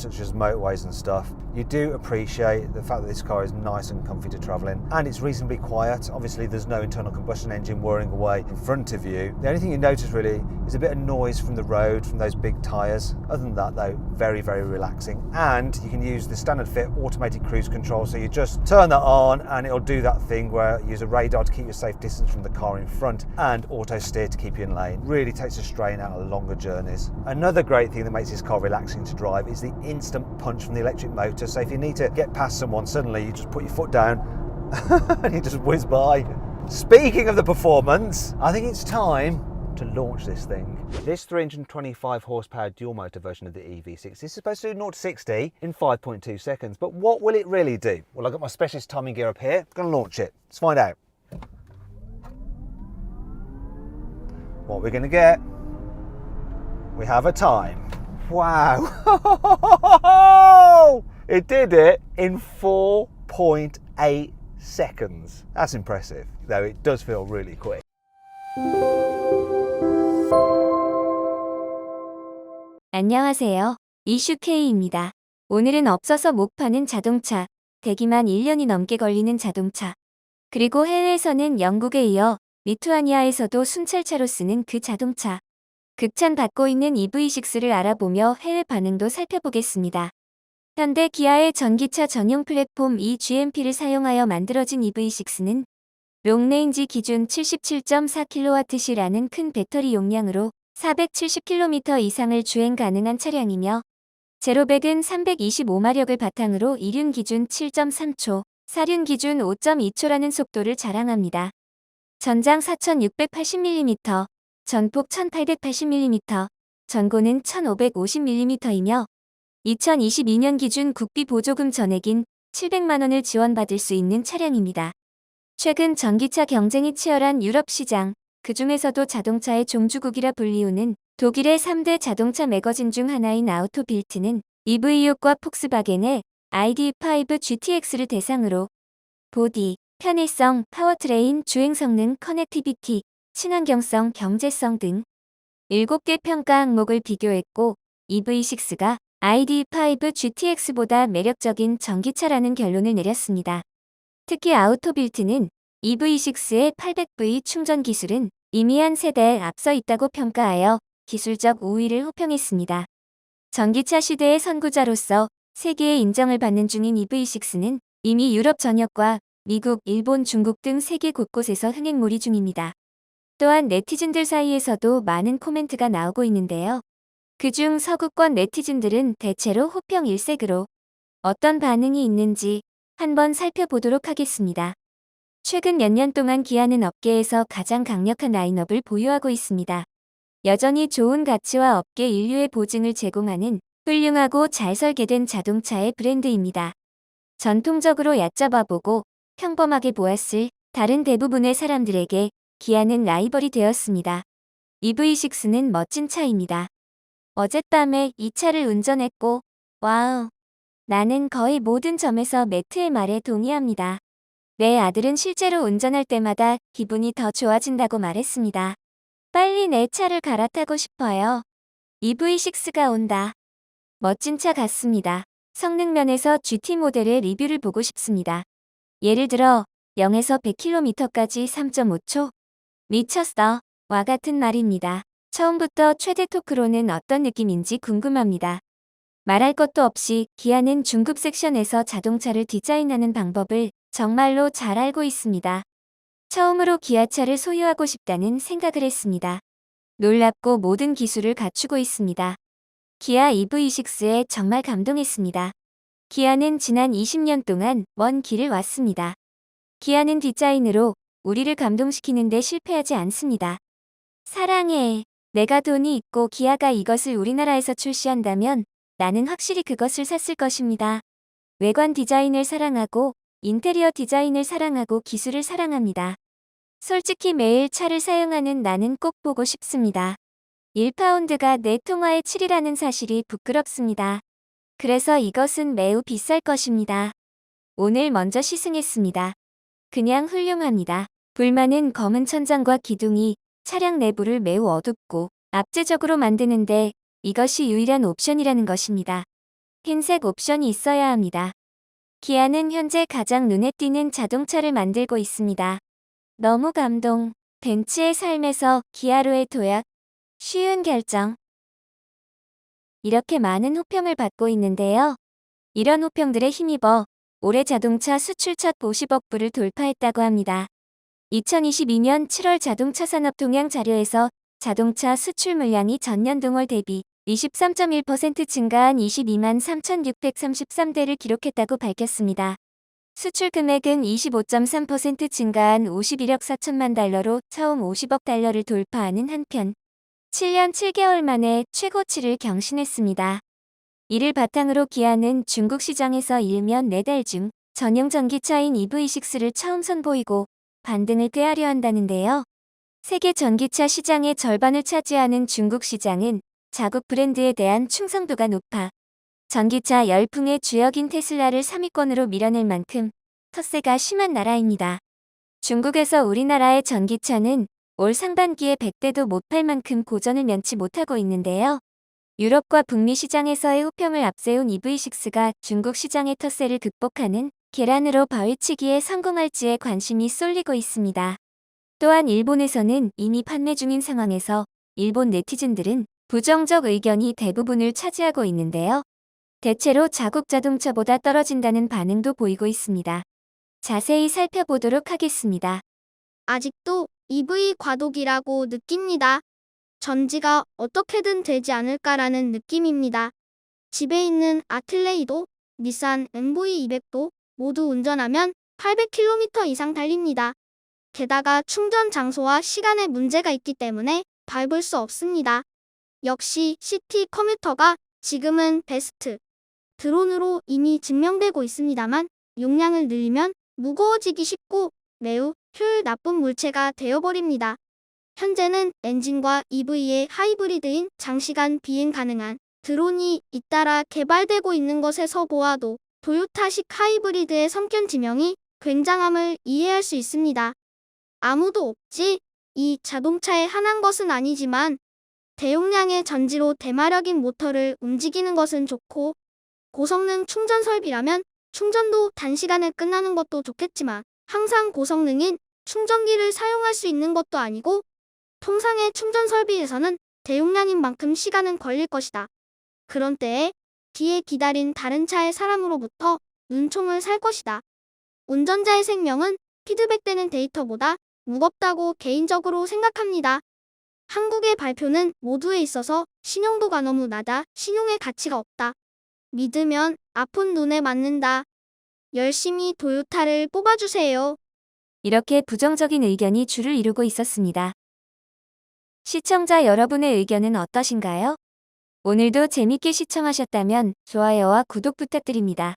roads such as motorways and stuff, you do appreciate the fact that this car is nice and comfy to travel in, and it's reasonably quiet. Obviously there's no internal combustion engine whirring away in front of you. The only thing you notice really is a bit of noise from the road, from those big tyres. Other than that though, very, very relaxing. And you can use the standard fit automated cruise control, so you just turn that on and it'll do that thing where you use a radar to keep you a safe distance from the car in front, and auto steer to keep you in lane. Really takes the strain out of longer journeys. Another great thing that makes this car relaxing to drive is the instant punch from the electric motor. So if you need to get past someone, suddenly you just put your foot down and you just whiz by. Speaking of the performance, I think it's time to launch this thing. This 325 horsepower dual motor version of the EV6 is supposed to do 0 to 60 in 5.2 seconds, but what will it really do? Well, I've got my specialist timing gear up here. I'm going to launch it. Let's find out. What we're going to get, we have a time. Wow. It did it in 4.8 seconds. That's impressive, though it does feel really quick. 안녕하세요. 이슈K입니다. 오늘은 없어서 못 파는 자동차, 대기만 1년이 넘게 걸리는 자동차, 그리고 해외에서는 영국에 이어 리투아니아에서도 순찰차로 쓰는 그 자동차, 극찬받고 있는 EV6를 알아보며 해외 반응도 살펴보겠습니다. 현대 기아의 전기차 전용 플랫폼 eGMP를 사용하여 만들어진 EV6는 롱레인지 기준 77.4kWh라는 큰 배터리 용량으로 470km 이상을 주행 가능한 차량이며, 제로백은 325마력을 바탕으로 2륜 기준 7.3초, 4륜 기준 5.2초라는 속도를 자랑합니다. 전장 4680mm, 전폭 1880mm, 전고는 1550mm이며 2022년 기준 국비 보조금 전액인 700만원을 지원받을 수 있는 차량입니다. 최근 전기차 경쟁이 치열한 유럽 시장, 그 중에서도 자동차의 종주국이라 불리우는 독일의 3대 자동차 매거진 중 하나인 아우토빌트는 EV6과 폭스바겐의 ID.5 GTX를 대상으로 보디, 편의성, 파워트레인, 주행성능, 커넥티비티, 친환경성, 경제성 등 7개 평가 항목을 비교했고, EV6가 ID.5 GTX보다 매력적인 전기차라는 결론을 내렸습니다. 특히 아우토빌트는 EV6의 800V 충전 기술은 이미 한 세대 앞서 있다고 평가하여 기술적 우위를 호평했습니다. 전기차 시대의 선구자로서 세계의 인정을 받는 중인 EV6는 이미 유럽 전역과 미국, 일본, 중국 등 세계 곳곳에서 흥행몰이 중입니다. 또한 네티즌들 사이에서도 많은 코멘트가 나오고 있는데요. 그중 서구권 네티즌들은 대체로 호평 일색으로 어떤 반응이 있는지 한번 살펴보도록 하겠습니다. 최근 몇 년 동안 기아는 업계에서 가장 강력한 라인업을 보유하고 있습니다. 여전히 좋은 가치와 업계 인류의 보증을 제공하는 훌륭하고 잘 설계된 자동차의 브랜드입니다. 전통적으로 얕잡아보고 평범하게 보았을 다른 대부분의 사람들에게 기아는 라이벌이 되었습니다. EV6는 멋진 차입니다. 어젯밤에 이 차를 운전했고, 와우! 나는 거의 모든 점에서 매트의 말에 동의합니다. 내 아들은 실제로 운전할 때마다 기분이 더 좋아진다고 말했습니다. 빨리 내 차를 갈아타고 싶어요. EV6가 온다. 멋진 차 같습니다. 성능 면에서 GT 모델의 리뷰를 보고 싶습니다. 예를 들어 0에서 100km까지 3.5초. 미쳤어. 와 같은 말입니다. 처음부터 최대 토크로는 어떤 느낌인지 궁금합니다. 말할 것도 없이 기아는 중급 섹션에서 자동차를 디자인하는 방법을 정말로 잘 알고 있습니다. 처음으로 기아차를 소유하고 싶다는 생각을 했습니다. 놀랍고 모든 기술을 갖추고 있습니다. 기아 EV6에 정말 감동했습니다. 기아는 지난 20년 동안 먼 길을 왔습니다. 기아는 디자인으로 우리를 감동시키는데 실패하지 않습니다. 사랑해. 내가 돈이 있고 기아가 이것을 우리나라에서 출시한다면 나는 확실히 그것을 샀을 것입니다. 외관 디자인을 사랑하고 인테리어 디자인을 사랑하고 기술을 사랑합니다. 솔직히 매일 차를 사용하는 나는 꼭 보고 싶습니다. 1파운드가 내 통화의 7이라는 사실이 부끄럽습니다. 그래서 이것은 매우 비쌀 것입니다. 오늘 먼저 시승했습니다. 그냥 훌륭합니다. 불만은 검은 천장과 기둥이 차량 내부를 매우 어둡고 압제적으로 만드는데 이것이 유일한 옵션이라는 것입니다. 흰색 옵션이 있어야 합니다. 기아는 현재 가장 눈에 띄는 자동차를 만들고 있습니다. 너무 감동. 벤츠의 삶에서 기아로의 도약. 쉬운 결정. 이렇게 많은 호평을 받고 있는데요. 이런 호평들에 힘입어 올해 자동차 수출 첫 50억 불을 돌파했다고 합니다. 2022년 7월 자동차 산업 동향 자료에서 자동차 수출 물량이 전년 동월 대비 23.1% 증가한 22만 3,633대를 기록했다고 밝혔습니다. 수출 금액은 25.3% 증가한 51억 4천만 달러로 처음 50억 달러를 돌파하는 한편 7년 7개월 만에 최고치를 경신했습니다. 이를 바탕으로 기아는 중국 시장에서 일면 4달 중 전용 전기차인 EV6를 처음 선보이고 반등을 꾀하려 한다는데요. 세계 전기차 시장의 절반을 차지하는 중국 시장은 자국 브랜드에 대한 충성도가 높아 전기차 열풍의 주역인 테슬라를 3위권으로 밀어낼 만큼 텃세가 심한 나라입니다. 중국에서 우리나라의 전기차는 올 상반기에 100대도 못 팔 만큼 고전을 면치 못하고 있는데요. 유럽과 북미 시장에서의 호평을 앞세운 EV6가 중국 시장의 텃세를 극복하는 계란으로 바위치기에 성공할지에 관심이 쏠리고 있습니다. 또한 일본에서는 이미 판매 중인 상황에서 일본 네티즌들은 부정적 의견이 대부분을 차지하고 있는데요. 대체로 자국 자동차보다 떨어진다는 반응도 보이고 있습니다. 자세히 살펴보도록 하겠습니다. 아직도 EV 과도기라고 느낍니다. 전지가 어떻게든 되지 않을까라는 느낌입니다. 집에 있는 아틀레이도, 닛산 MV200도 모두 운전하면 800km 이상 달립니다. 게다가 충전 장소와 시간에 문제가 있기 때문에 밟을 수 없습니다. 역시 시티 커뮤터가 지금은 베스트. 드론으로 이미 증명되고 있습니다만 용량을 늘리면 무거워지기 쉽고 매우 효율 나쁜 물체가 되어버립니다. 현재는 엔진과 EV의 하이브리드인 장시간 비행 가능한 드론이 잇따라 개발되고 있는 것에서 보아도 토요타식 하이브리드의 성견 지명이 굉장함을 이해할 수 있습니다. 아무도 없지? 이 자동차에 한한 것은 아니지만 대용량의 전지로 대마력인 모터를 움직이는 것은 좋고 고성능 충전 설비라면 충전도 단시간에 끝나는 것도 좋겠지만 항상 고성능인 충전기를 사용할 수 있는 것도 아니고 통상의 충전 설비에서는 대용량인 만큼 시간은 걸릴 것이다. 그런 때에 뒤에 기다린 다른 차의 사람으로부터 눈총을 살 것이다. 운전자의 생명은 피드백되는 데이터보다 무겁다고 개인적으로 생각합니다. 한국의 발표는 모두에 있어서 신용도가 너무 낮아 신용의 가치가 없다. 믿으면 아픈 눈에 맞는다. 열심히 토요타를 뽑아주세요. 이렇게 부정적인 의견이 줄을 이루고 있었습니다. 시청자 여러분의 의견은 어떠신가요? 오늘도 재밌게 시청하셨다면 좋아요와 구독 부탁드립니다.